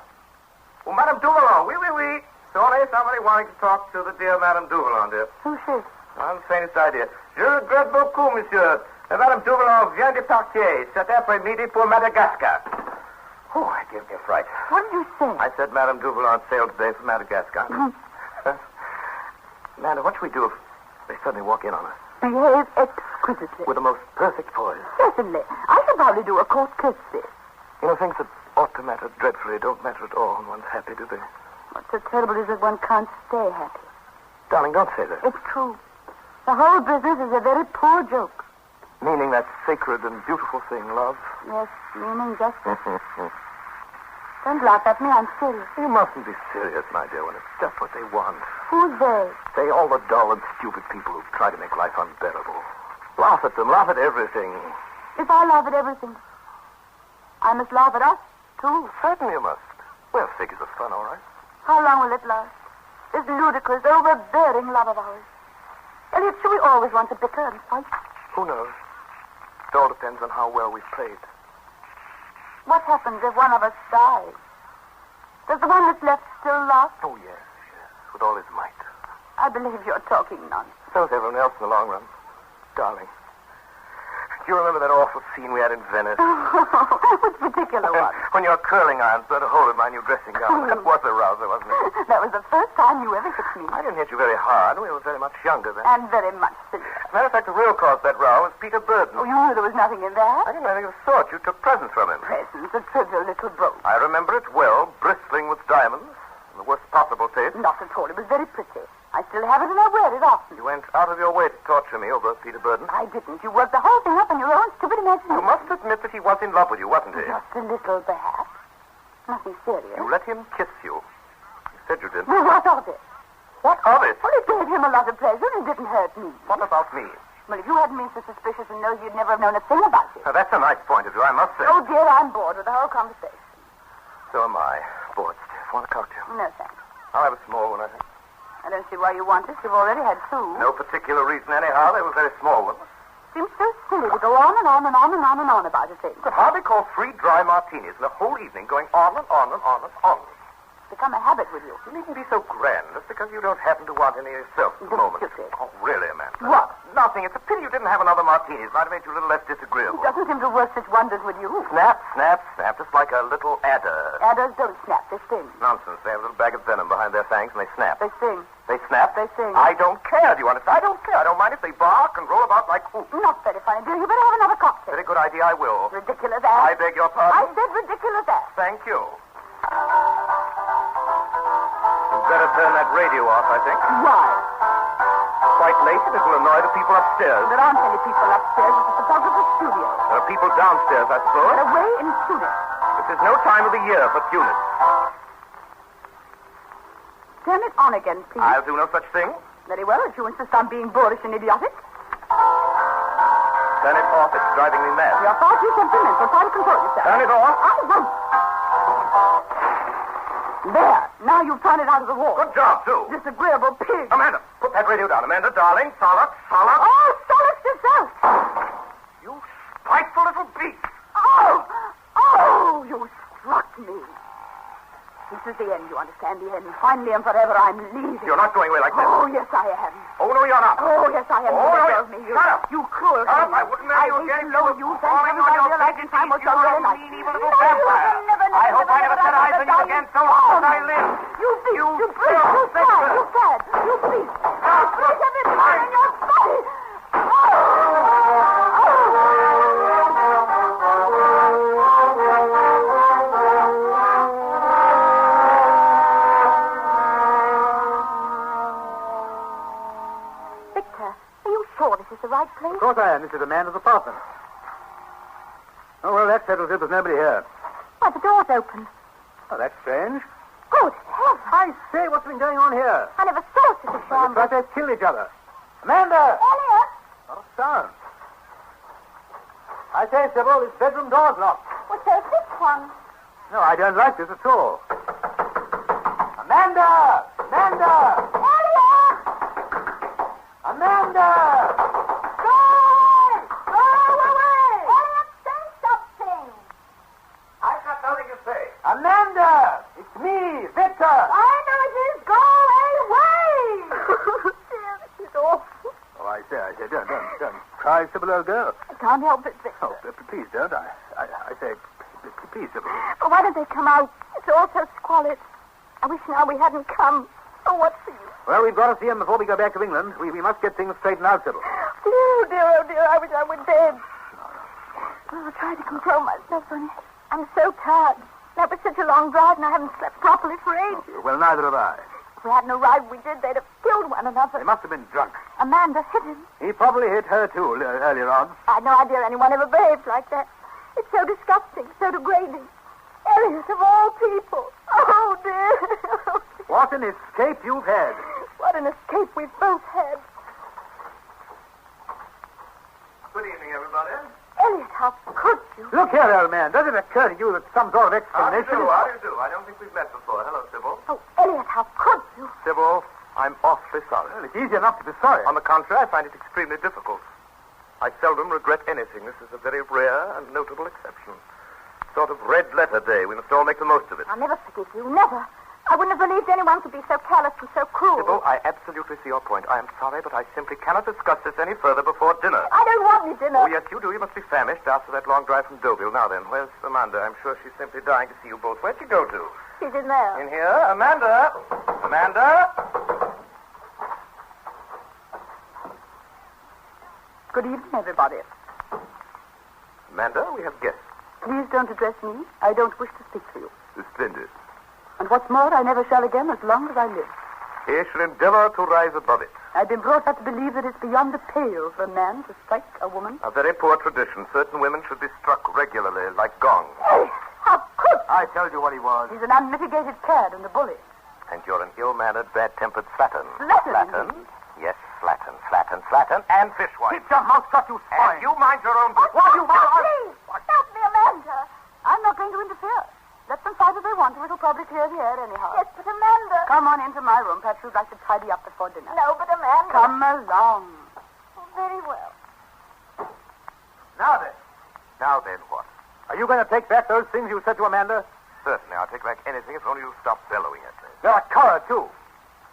Oh, Madame Duvalon. Oui. Sorry, somebody wanting to talk to the dear Madame Duvalon, dear. Who's she? I haven't the faintest idea. Je regrette beaucoup, monsieur. Madame Duvalon vient de partir cet après-midi pour Madagascar. Oh, it gave me a fright. What did you say? I said Madame Duvalon sailed today for Madagascar. Amanda, what should we do if they suddenly walk in on us? Behave exquisitely. With the most perfect poise. Certainly. I should probably do a court curtsy. You know, things that ought to matter dreadfully don't matter at all when one's happy, do they? What's so terrible is that one can't stay happy. Darling, don't say that. It's true. The whole business is a very poor joke. Meaning that sacred and beautiful thing, love. Yes, meaning just that. Don't laugh at me, I'm serious. You mustn't be serious, my dear, when it's just what they want. Who's they? Say all the dull and stupid people who try to make life unbearable. Laugh at them, laugh at everything. If I laugh at everything, I must laugh at us, too. Certainly you must. Well, figures of fun, all right. How long will it last? This ludicrous, overbearing love of ours. Elliot, should we always want to bicker and fight? Who knows? It all depends on how well we've played. What happens if one of us dies? Does the one that's left still laugh? Oh, yes. With all his might. I believe you're talking nonsense. So's everyone else in the long run. Darling. Do you remember that awful scene we had in Venice? Which particular one? When your curling irons burnt a hole in my new dressing gown. That was a rouser, wasn't it? That was the first time you ever hit me. I didn't hit you very hard. We were very much younger then. And very much silly. As a matter of fact, the real cause of that row was Peter Burton. Oh, you knew there was nothing in that? I didn't know anything of the sort. You took presents from him. Presents, a trivial little brooch. I remember it well, bristling with diamonds, in the worst possible taste. Not at all. It was very pretty. I still have it and I wear it often. You went out of your way to torture me over Peter Burton. I didn't. You worked the whole thing up in your own stupid imagination. You must admit that he was in love with you, wasn't he? Just a little, perhaps. Nothing serious. You let him kiss you. You said you did. Well, what of it? What of it? Well, it gave him a lot of pleasure and didn't hurt me. What about me? Well, if you hadn't been so suspicious and nosy, you'd never have known a thing about it. Now, that's a nice point of view, I must say. Oh, dear, I'm bored with the whole conversation. So am I. Bored, Steph. Want a cocktail? No, thanks. I'll have a small one, I think. I don't see why you want it. You've already had two. No particular reason, anyhow. They were very small ones. Seems so silly to go on and on and on and on and on about a thing. Could hardly call 3 dry martinis in a whole evening going on and on and on and on. It's become a habit with you. You needn't be so grand just because you don't happen to want any yourself at the Just moment. stupid. Oh, really, Amanda? What? Nothing. It's a pity you didn't have another martini. It might have made you a little less disagreeable. It doesn't seem to work such wonders with you. Snap, snap, snap, just like a little adder. Adders don't snap. They sting. Nonsense. They have a little bag of venom behind their fangs and they snap. They sting. They snap? They sing. I don't care. Do you understand? I don't care. I don't mind if they bark and roll about like hoops. Not very funny, dear. You better have another cocktail. Very good idea. I will. Ridiculous ass. I beg your pardon? I said ridiculous ass. Thank you. You'd better turn that radio off, I think. Why? Quite late and it will annoy the people upstairs. There aren't any people upstairs. It's a photographer's studio. There are people downstairs, I suppose. They're away in students. This is no time of the year for tuners. Turn it on again, please. I'll do no such thing. Very well, if you insist on being boorish and idiotic. Turn it off. It's driving me mad. You're far too temperamental. Try to control yourself. Turn it off. I won't. There. Now you've turned it out of the wall. Good job, too. Disagreeable pig. Amanda, put that radio down. Amanda, darling. Solid, solid. Oh, solace yourself. You spiteful little beast. Oh! Oh, you struck me. This is the end, you understand? The end. Finally and forever, I'm leaving. You're not going away like this. Oh, yes, I am. Oh, no, you're not. Oh, yes, I am. Oh, You no, let go of me. shut up. You cruel Shut up. thing. I wouldn't let you again. Low you. Thank heavens I realized in time what you're really like. Mean, evil little vampire. I hope I never set eyes on you again so long as I live. You beast. You brute. You cad. You cad. You beast. You break every bone in your body. This is the right place? Of course I am. This is the man of the apartment. Oh, well, that settles it. There's nobody here. Why, the door's open. Oh, that's strange. Good heavens. I say, what's been going on here? I never saw such a Well, shambles. looks like they've killed each other. Amanda! Elliot! Not a sound. I say, Sybil, this bedroom door's locked. Well, so this one. No, I don't like this at all. Amanda! Amanda! Elliot! Amanda! Go away! Elliot, say something. I've got nothing to say. Amanda! It's me, Victor! I know it is. Go away! Dear, this is awful. Oh, I say, don't cry, Sybil, old girl. I can't help it, Victor. Oh, please don't. I say, please, Sybil. Oh, why don't they come out? It's all so squalid. I wish now we hadn't come. Oh, what's the use? Well, we've got to see him before we go back to England. We must get things straightened out, Sybil. Oh, dear, I wish I were dead. Oh, I'll try to control myself, honey. I'm so tired. That was such a long drive, and I haven't slept properly for ages. Well, neither have I. If we hadn't arrived, we did, they'd have killed one another. They must have been drunk. Amanda hit him. He probably hit her, too, earlier on. I had no idea anyone ever behaved like that. It's so disgusting, so degrading. Elliot, of all people. Oh, dear. What an escape you've had. What an escape we've both had. Good evening, everybody. Elliot, how could you? Look here, old man. Does it occur to you that some sort of How do you explanation... do? How do you do? I don't think we've met before. Hello, Sybil. Oh, Elliot, how could you? Sybil, I'm awfully sorry. Well, it's easy enough to be sorry. On the contrary, I find it extremely difficult. I seldom regret anything. This is a very rare and notable exception. Sort of red letter day. We must all make the most of it. I'll never forgive you, never. I wouldn't have believed anyone could be so careless and so cruel. Sybil, I absolutely see your point. I am sorry, but I simply cannot discuss this any further before dinner. I don't want any dinner. Oh, yes, you do. You must be famished after that long drive from Deauville. Now then, where's Amanda? I'm sure she's simply dying to see you both. Where'd she go to? She's in there. In here? Amanda! Amanda! Good evening, everybody. Amanda, we have guests. Please don't address me. I don't wish to speak to you. Splendid. And what's more, I never shall again as long as I live. He shall endeavor to rise above it. I've been brought up to believe that it's beyond the pale for a man to strike a woman. A very poor tradition. Certain women should be struck regularly, like gongs. Oh, how could... I told you what he was. He's an unmitigated cad and a bully. And you're an ill-mannered, bad-tempered slattern. Slattern? Yes, slattern, and fishwife. Keep your mouth shut, you swine. And you mind your own business. What do you want? Please, stop me, Amanda. I'm not going to interfere. Let them fight if they want to. It'll probably clear the air anyhow. Yes, but Amanda... Come on into my room. Perhaps you'd like to tidy up before dinner. No, but Amanda... Come along. Oh, very well. Now then. Now then, what? Are you going to take back those things you said to Amanda? Certainly, I'll take back anything if only you'll stop bellowing at me. They're a coward, too.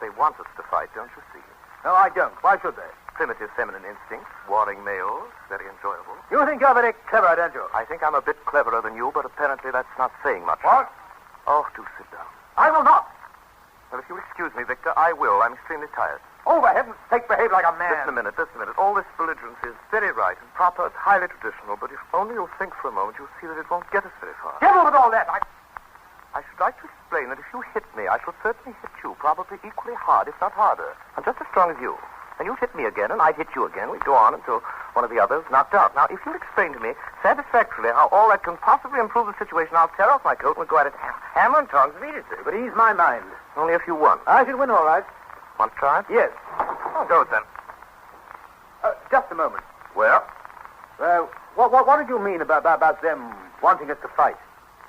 They want us to fight, don't you see? No, I don't. Why should they? Primitive feminine instincts, warring males, very enjoyable. You think you're very clever, don't you? I think I'm a bit cleverer than you, but apparently that's not saying much. What? Oh, do sit down. I will not. Well, if you'll excuse me, Victor, I will. I'm extremely tired. Oh, for heaven's sake, behave like a man. Listen a minute. All this belligerence is very right and proper. It's highly traditional, but if only you'll think for a moment, you'll see that it won't get us very far. Devil with all that. I should like to explain that if you hit me, I shall certainly hit you, probably equally hard, if not harder. I'm just as strong as you. And you'd hit me again, and I'd hit you again. We'd go on until one of the others knocked out. Now, if you'll explain to me satisfactorily how all that can possibly improve the situation, I'll tear off my coat and we'll go at it hammer and tongs immediately. But ease my mind. Only if you won. I should win all right. Want to try? Yes. Oh, go then. Just a moment. Well? What did you mean about them wanting us to fight?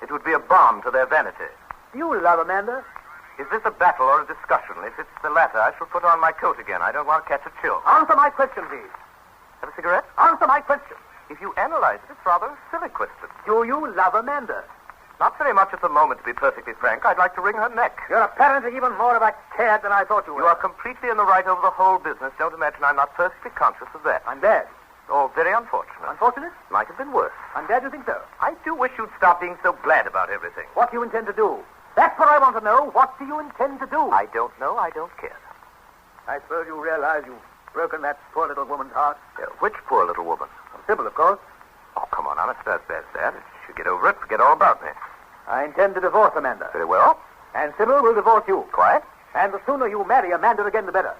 It would be a balm to their vanity. Do you love Amanda? Is this a battle or a discussion? If it's the latter, I shall put on my coat again. I don't want to catch a chill. Answer my question, please. Have a cigarette? Answer my question. If you analyze it, it's rather a silly question. Do you love Amanda? Not very much at the moment, to be perfectly frank. I'd like to wring her neck. You're apparently even more of a cad than I thought you were. You are completely in the right over the whole business. Don't imagine I'm not perfectly conscious of that. I'm glad. Oh, very unfortunate. Unfortunate? Might have been worse. I'm glad you think so. I do wish you'd stop being so glad about everything. What do you intend to do? That's what I want to know. What do you intend to do? I don't know. I don't care. I suppose you realize you've broken that poor little woman's heart. Which poor little woman? Sybil, of course. Oh, come on, honest. That's that. She'll get over it. Forget all about me. I intend to divorce Amanda. Very well. And Sybil will divorce you. Quiet. And the sooner you marry Amanda again, the better.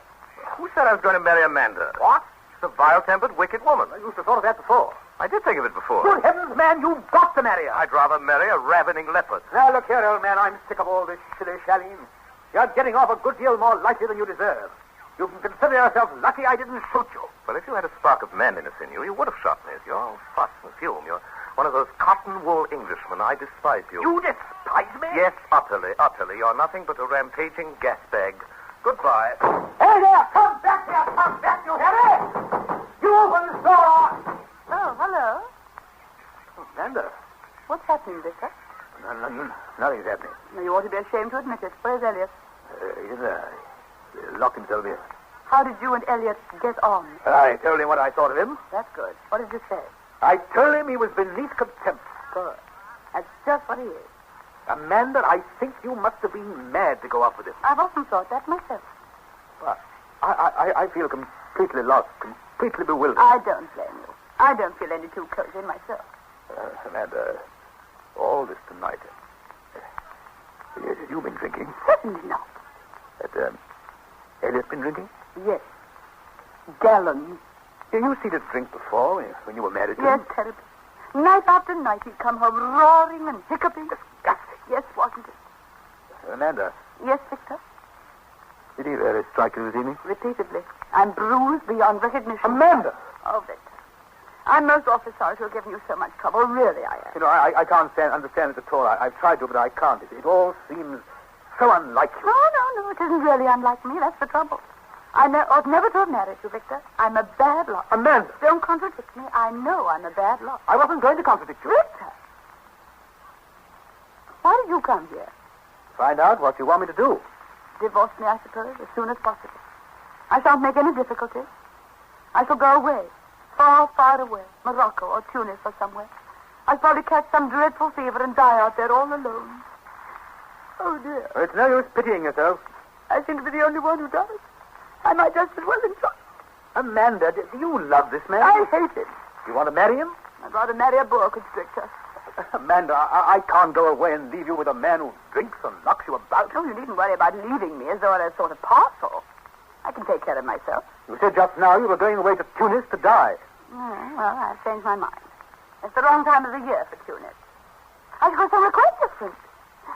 Who said I was going to marry Amanda? What? She's a vile-tempered, wicked woman. I used to have thought of that before. I did think of it before. Good heavens, man, you've got to marry her. I'd rather marry a ravening leopard. Now, look here, old man, I'm sick of all this shilly-shallying. You're getting off a good deal more lightly than you deserve. You can consider yourself lucky I didn't shoot you. Well, if you had a spark of manliness in you, you would have shot me. You're all fuss and fume. You're one of those cotton-wool Englishmen. I despise you. You despise me? Yes, utterly. You're nothing but a rampaging gas bag. Goodbye. Hey there, come back here, you hear me? You open the door. Oh, hello. Oh, Amanda. What's happening, Victor? Nothing's happening. No, you ought to be ashamed to admit it. Where's Elliot? He's locked himself here. How did you and Elliot get on? I told him what I thought of him. That's good. What did you say? I told him he was beneath contempt. Good. That's just what he is. Amanda, I think you must have been mad to go up with him. I've often thought that myself. Well, I feel completely lost, completely bewildered. I don't blame you. I don't feel any too close in myself. Amanda, all this tonight. Have you been drinking? Certainly not. Had Elliot been drinking? Yes. Gallons. Did you see the drink before when you were married to Yes, him? terribly. Night after night he'd come home roaring and hiccuping. Disgusting. Yes, wasn't it? Amanda, Yes, Victor. did he strike you this evening? Repeatedly. I'm bruised beyond recognition. Amanda! Oh, Victor. I'm most awfully sorry to have given you so much trouble. Really, I am. You know, I can't understand it at all. I've tried to, but I can't. It all seems so unlike you. No. It isn't really unlike me. That's the trouble. I ought never to have married you, Victor. I'm a bad lot. Amanda! Don't contradict me. I know I'm a bad lot. I wasn't going to contradict you. Victor! Why did you come here? Find out what you want me to do. Divorce me, I suppose, as soon as possible. I shan't make any difficulty. I shall go away. Far, far away. Morocco or Tunis or somewhere. I'll probably catch some dreadful fever and die out there all alone. Oh, dear. Well, it's no use pitying yourself. I seem to be the only one who does. I might just as well enjoy it. Amanda, do you love this man? I hate him. You want to marry him? I'd rather marry a boa constrictor. Amanda, I can't go away and leave you with a man who drinks and knocks you about. Oh, you needn't worry about leaving me as though I'm a sort of parcel. I can take care of myself. You said just now you were going away to Tunis to die. Well, I've changed my mind. It's the wrong time of the year for Tunis. I shall go somewhere quite different.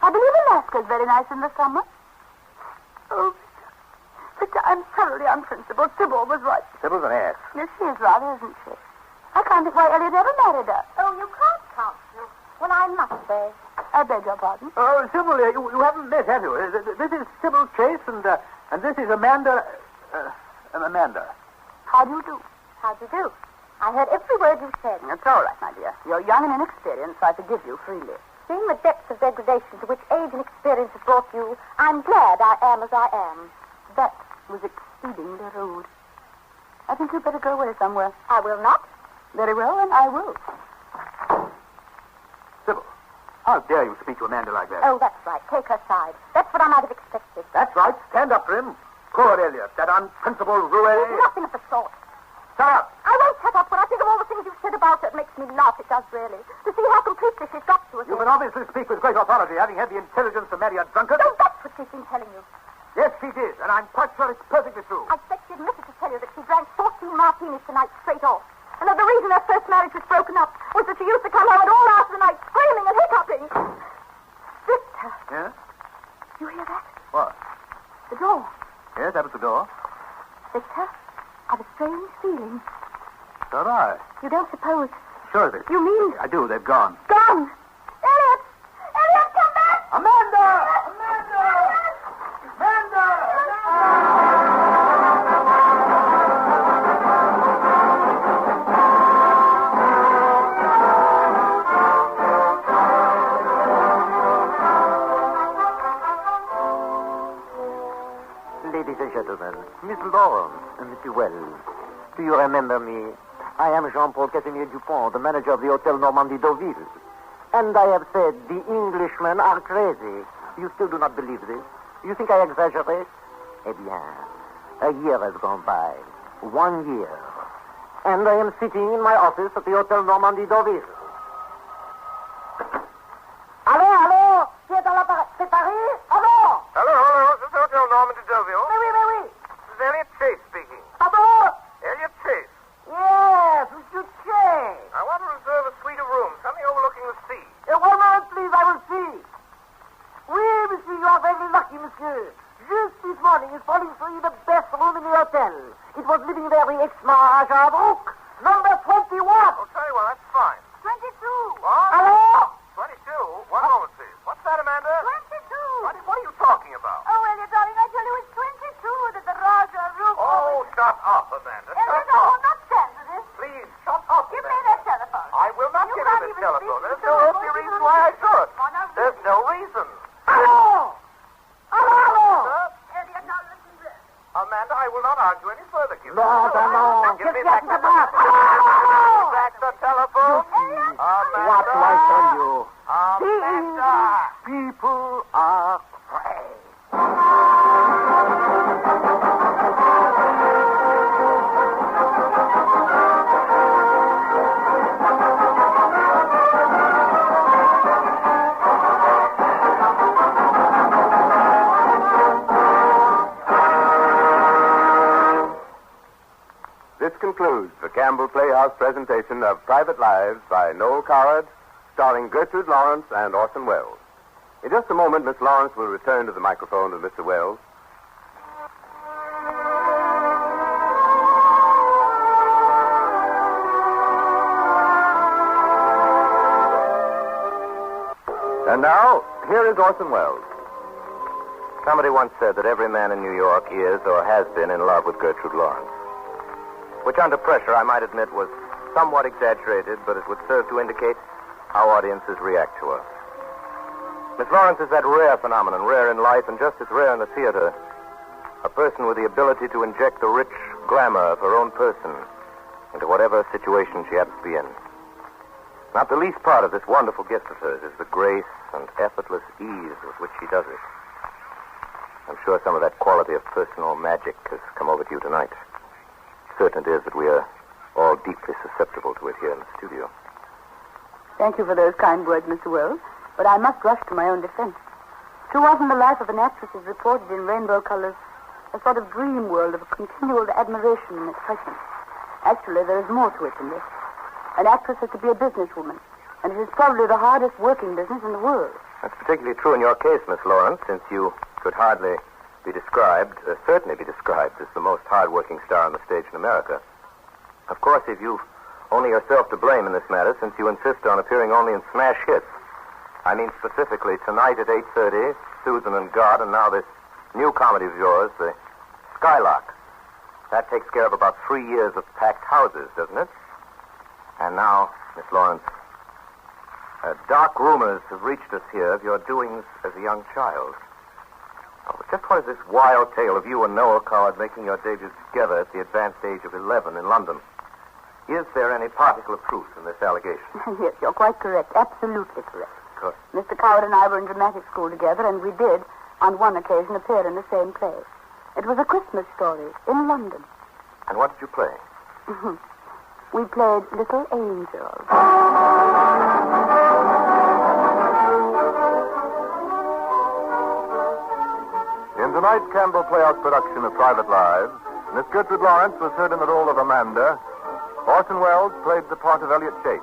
I believe Alaska's very nice in the summer. Oh, Victor, I'm thoroughly unprincipled. Sybil was right. Sybil's an ass. Yes, she is rather, isn't she? I can't think why Elliot ever married her. Oh, you can't, can't you? Well, I must say. I beg your pardon. Oh, Sybil, you haven't met, have you? This is Sybil Chase, and this is Amanda. Amanda. How do you do? How do you do? I heard every word you said. That's all right, my dear. You're young and inexperienced, so I forgive you freely. Seeing the depths of degradation to which age and experience have brought you, I'm glad I am as I am. That was exceedingly rude. I think you'd better go away somewhere. I will not. Very well, and I will. Sybil, how dare you speak to Amanda like that? Oh, that's right. Take her side. That's what I might have expected. That's right. Stand up for him. Poor Elliot, that unprincipled roue. Nothing of the sort. Shut up. I won't shut up. When I think of all the things you've said about her, it makes me laugh. It does, really. To see how completely she's got to us. You can obviously speak with great authority, having had the intelligence to marry a drunkard. No, that's what she's been telling you. Yes, she did, and I'm quite sure it's perfectly true. I expect she admitted to tell you that she drank 14 martinis tonight straight off. And that the reason her first marriage was broken up was that she used to come home at all hours of the night screaming and hiccuping. Victor. Yeah? You hear that? What? The door. Yes, that was the door. Victor, I've a strange feeling. So do I. You don't suppose... Sure of it. You mean... I do. They've gone. Gone! Elliot! Elliot, come back! Amanda! Amanda! Amanda! Ladies and gentlemen, Miss Lawrence and Mr. Wells, do you remember me? I am Jean-Paul Casimir Dupont, the manager of the Hotel Normandie Deauville. And I have said the Englishmen are crazy. You still do not believe this? You think I exaggerate? Eh bien, a year has gone by. 1 year. And I am sitting in my office at the Hotel Normandie Deauville. Allô? Qui est dans l'appareil? C'est Paris? Allô? Hello. This is Hotel Normandy Deauville. Oui. This is Elliot Chase speaking. Pardon? Elliot Chase. Yes, Mr. Chase. I want to reserve a suite of rooms, something overlooking the sea. 1 moment, please, I will see. Oui, monsieur, you are very lucky, monsieur. Just this morning is falling for you the best room in the hotel. It was living there the ex-Maharaja Brook, number 21. I'll tell you what, that's fine. 22! What? Hello? 22? One moment, please. What's that, Amanda? 22! What are you talking about? Oh, Elliot, darling, I tell you, it's 22 that the Raja Rook... Oh, shut up, Amanda. Elliot, Shut I will up. not stand for this. Please, shut up. Give me Amanda. that telephone. I will not You give can't you this even telephone. speak There's to no the earthly voice reason of why I the- should. Oh, now, There's no reason. Hello? Hello? Sir? Elliot, now listen to this. Amanda, I will not argue any further. Give me No, the no. Give me Get back the the back. back the telephone. Amanda. What do I tell you? Amanda. People are crazy. This concludes the Campbell Playhouse presentation of Private Lives by Noel Coward, starring Gertrude Lawrence and Orson Welles. In just a moment, Miss Lawrence will return to the microphone with Mr. Welles. And now, here is Orson Welles. Somebody once said that every man in New York is or has been in love with Gertrude Lawrence. Which, under pressure, I might admit was somewhat exaggerated, but it would serve to indicate how audiences react to her. Miss Lawrence is that rare phenomenon, rare in life and just as rare in the theater. A person with the ability to inject the rich glamour of her own person into whatever situation she happens to be in. Not the least part of this wonderful gift of hers is the grace and effortless ease with which she does it. I'm sure some of that quality of personal magic has come over to you tonight. Certain it is that we are all deeply susceptible to it here in the studio. Thank you for those kind words, Mr. Wells, but I must rush to my own defense. Too often the life of an actress is reported in rainbow colors, a sort of dream world of continual admiration and excitement. Actually, there is more to it than this. An actress has to be a businesswoman, and it is probably the hardest working business in the world. That's particularly true in your case, Miss Lawrence, since you could hardly be described, certainly be described as the most hard-working star on the stage in America. Of course, if you've only yourself to blame in this matter, since you insist on appearing only in smash hits. I mean specifically tonight at 8:30, Susan and God, and now this new comedy of yours, the Skylark. That takes care of about 3 years of packed houses, doesn't it? And now, Miss Lawrence, dark rumors have reached us here of your doings as a young child. Oh, just what is this wild tale of you and Noel Coward making your debut together at the advanced age of 11 in London? Is there any particular proof in this allegation? Yes, you're quite correct. Absolutely correct. Good. Mr. Coward and I were in dramatic school together, and we did, on one occasion, appear in the same play. It was a Christmas story in London. And what did you play? We played Little Angels. In tonight's Campbell Playhouse production of Private Lives, Miss Gertrude Lawrence was heard in the role of Amanda. Orson Welles played the part of Elliot Chase.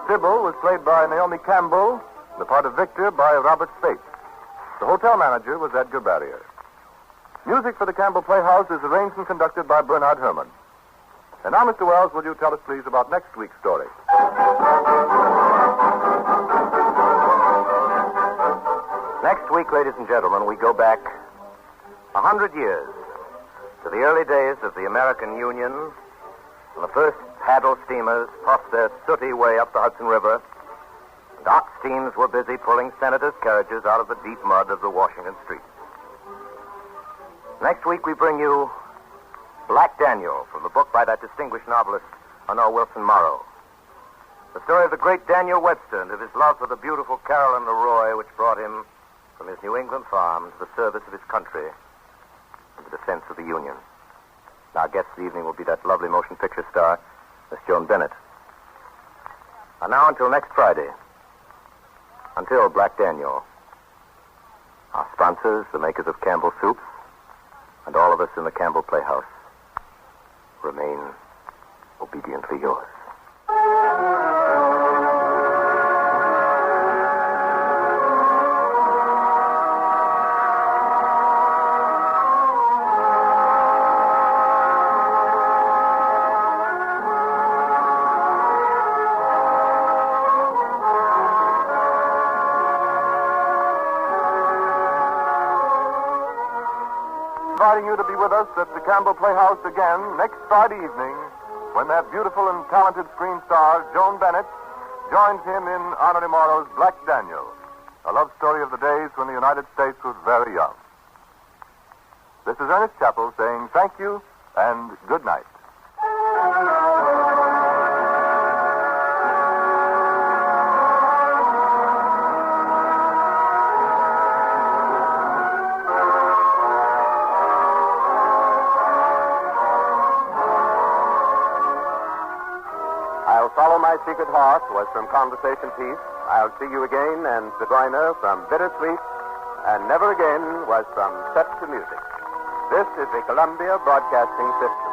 Sybil was played by Naomi Campbell, the part of Victor by Robert Spate. The hotel manager was Edgar Barrier. Music for the Campbell Playhouse is arranged and conducted by Bernard Herrmann. And now, Mr. Wells, will you tell us, please, about next week's story? Next week, ladies and gentlemen, we go back 100 years to the early days of the American Union, when the first paddle steamers puffed their sooty way up the Hudson River, and ox teams were busy pulling senators' carriages out of the deep mud of the Washington streets. Next week, we bring you Black Daniel from the book by that distinguished novelist, Honore Wilson Morrow. The story of the great Daniel Webster and of his love for the beautiful Carolyn Leroy, which brought him from his New England farm to the service of his country and the defense of the Union. Our guest this evening will be that lovely motion picture star, Miss Joan Bennett. And now, until next Friday, until Black Daniel, our sponsors, the makers of Campbell Soups, and all of us in the Campbell Playhouse, remain obediently yours. Inviting you to be with us at the Campbell Playhouse again next Friday evening, when that beautiful and talented screen star, Joan Bennett, joins him in Honore Morrow's Black Daniel, a love story of the days when the United States was very young. This is Ernest Chappell saying thank you and good night. Follow My Secret Heart was from Conversation Piece. I'll See You Again and Zigeuner from Bittersweet, and Never Again was from Set to Music. This is the Columbia Broadcasting System.